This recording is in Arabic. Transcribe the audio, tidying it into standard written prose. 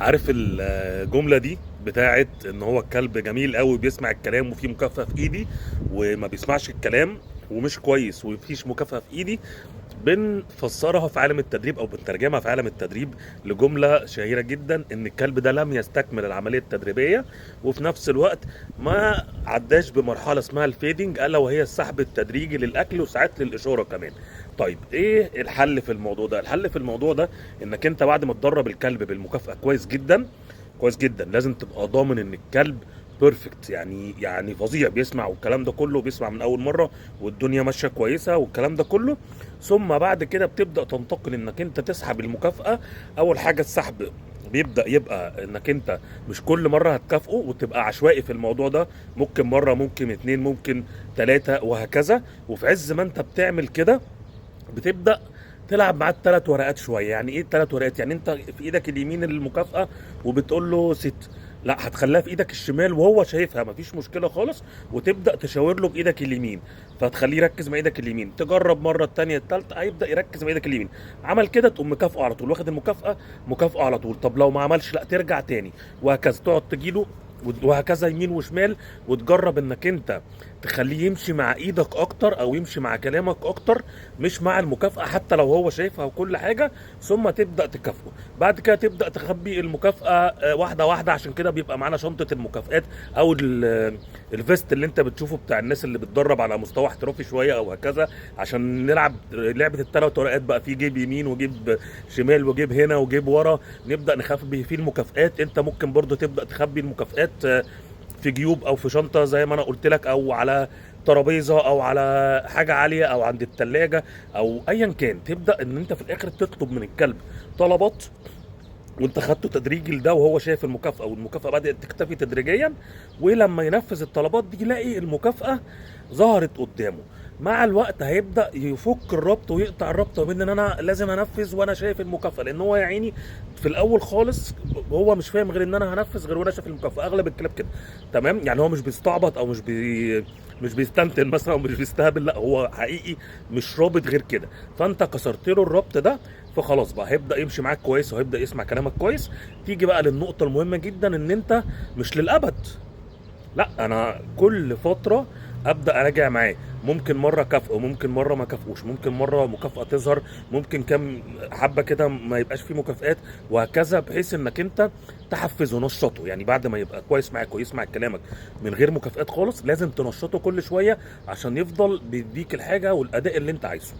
عارف الجملة دي بتاعت ان هو الكلب جميل قوي بيسمع الكلام وفي مكافأة في ايدي، وما بيسمعش الكلام ومش كويس ومفيش مكافأة في ايدي. بنفسرها في عالم التدريب او بنترجمها في عالم التدريب لجملة شهيرة جدا، ان الكلب ده لم يستكمل العملية التدريبية، وفي نفس الوقت ما عداش بمرحلة اسمها الفيدنج، الا وهي السحب التدريجي للاكل وساعات للاشارة كمان. طيب ايه الحل في الموضوع ده؟ الحل في الموضوع ده انك انت بعد ما تدرب الكلب بالمكافأة كويس جدا، كويس جدا، لازم تبقى ضامن ان الكلب بيرفكت، يعني فظيع، بيسمع والكلام ده كله، بيسمع من اول مره والدنيا ماشيه كويسه والكلام ده كله. ثم بعد كده بتبدا تنتقل انك انت تسحب المكافاه. اول حاجه السحب بيبدا يبقى انك انت مش كل مره هتكافئه وتبقى عشوائي في الموضوع ده، ممكن مره، ممكن اتنين، ممكن تلاته، وهكذا. وفي عز ما انت بتعمل كده بتبدا تلعب معاه الثلاث ورقات شويه. يعني ايه الثلاث ورقات؟ يعني انت في ايدك اليمين المكافاه وبتقول له ست، لا، هتخليها في ايدك الشمال وهو شايفها مفيش مشكله خالص، وتبدا تشاور له بايدك اليمين، فتخليه يركز مع ايدك اليمين. تجرب مره الثانيه الثالثه هيبدا يركز مع ايدك اليمين. عمل كده تقوم مكافئه على طول، واخد المكافاه مكافاه على طول. طب لو ما عملش، لا، ترجع تاني، وهكذا تقعد تجيله، وهكذا يمين وشمال، وتجرب انك انت تخليه يمشي مع ايدك اكتر او يمشي مع كلامك اكتر، مش مع المكافأة، حتى لو هو شايفها وكل حاجة. ثم تبدأ تكافئه. بعد كده تبدأ تخبي المكافأة واحدة واحدة. عشان كده بيبقى معانا شنطة المكافآت او الفيست اللي انت بتشوفه بتاع الناس اللي بتدرب على مستوى احترافي شوية او هكذا، عشان نلعب لعبة الثلاث ورقات بقى، في جيب يمين وجيب شمال وجيب هنا وجيب ورا، نبدأ نخبي فيه المكافآت. انت ممكن برضو تبدأ تخبي المكافآت في جيوب او في شنطه زي ما انا قلت لك، او على ترابيزه، او على حاجه عاليه، او عند التلاجة، او ايا كان. تبدا ان انت في الاخر تطلب من الكلب طلبات، وانت خدته تدريجي لده وهو شايف المكافاه، والمكافاه بدات تختفي تدريجيا. ولما ينفذ الطلبات دي يلاقي المكافاه ظهرت قدامه. مع الوقت هيبدا يفك الربط ويقطع الربط بين ان انا لازم انفذ وانا شايف المكافاه، لان هو يا عيني في الاول خالص هو مش فاهم غير ان انا هنفذ غير وانا شايف المكافاه. اغلب الكلاب كده، تمام؟ يعني هو مش بيستعبط او مش بيستنتن مثلا او مش بيستهبل، لا، هو حقيقي مش رابط غير كده. فانت كسرت له الربط ده، فخلاص بقى هيبدا يمشي معاك كويس وهيبدا يسمع كلامك كويس. تيجي بقى للنقطه المهمه جدا، ان انت مش للابد، لا، انا كل فتره ابدا اراجع معاه. ممكن مره كافئه، ممكن مره ما كافئوش، ممكن مره مكافاه تظهر، ممكن كام حبه كده ما يبقاش فيه مكافئات، وهكذا، بحيث انك انت تحفزه، نشطه. يعني بعد ما يبقى كويس معاك ويسمع كلامك من غير مكافئات خالص، لازم تنشطه كل شويه عشان يفضل بيديك الحاجه والاداء اللي انت عايزه.